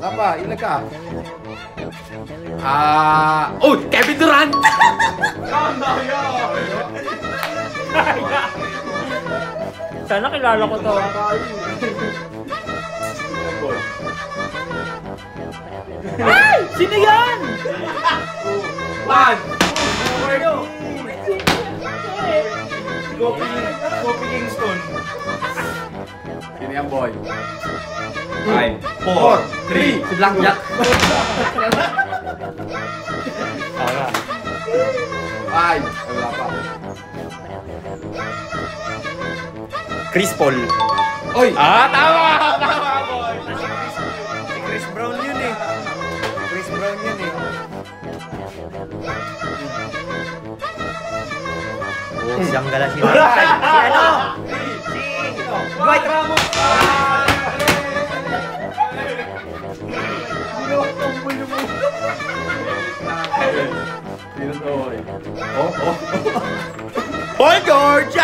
Apa, ilan ka? Oh, Kevin Durant! Sana kilala ko to. Ay! Sino yan? One! Kopi Kingston. Sino yan, boy? 5, 4, 3, si Blackjack. Tama. 5, wala pa. Chris Paul. Oy! Tama! Tama, boy! Si Chris Brown yun eh. Chris Brown yun eh. Oh, siyang gala si ano? Si Dwight Ramos. Sino to, boy? Oh. Paul George!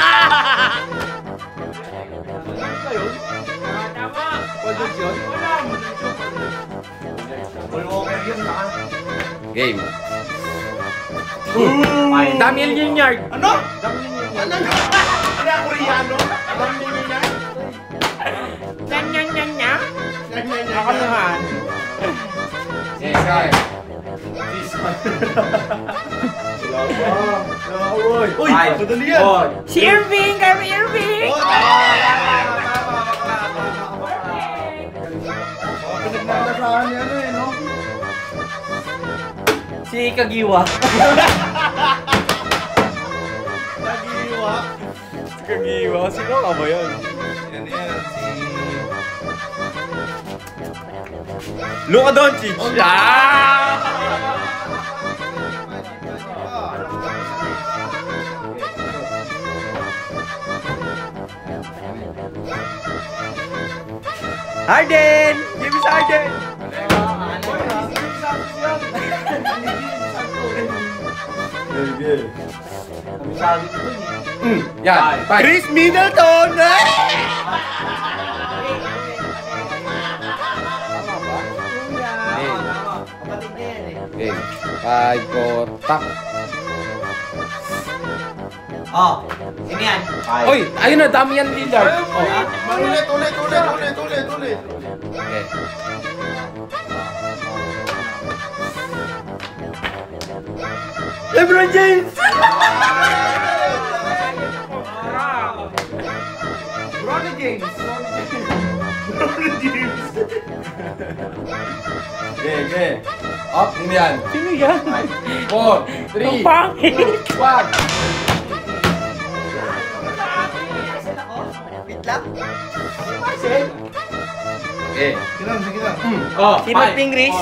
Game. Damian Lillard. Ano? Ano? Ano? Koreano? Damian Lillard? Nya. Ako naman. Okay. Uy! Madali yan! Si Irving! Kyrie Irving! Pinagmamasahan niya ano eh, no? Si Kagiwa. Nagiiwa. Kagiwa. Sino ka ba yan? Yan yan, si... Luka Doncic! Harden! James Harden! Yan, bye! Chris Middleton! Game. 5, 4, tak! Oh, sino yan? Oy! Ayun na, Damian Lillard! Oh. Ulit. Okay. LeBron James! Ronnie James. Okay. Up, ini yan. Sino yan? 4, 3, Ang pangit! 1. Wait lang. Okay. Sige lang. Oh, Si Matt Pingris?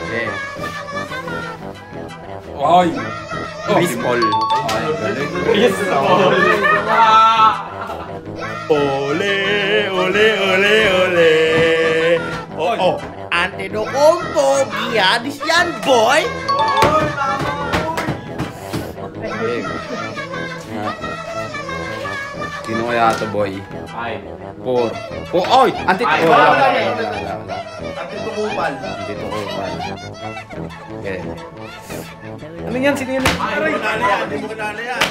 Okay. Oy! Chris Paul. Chris Paul. Ole. Oh. Antetokounmpo, Giannis yan, boy! Okay. Sino kaya ito, boy? 4. Oy! Wala. Wala. Antitukupan. Dito ko. Okay. Ano yan? Sino yan? Hindi mo kilala yan.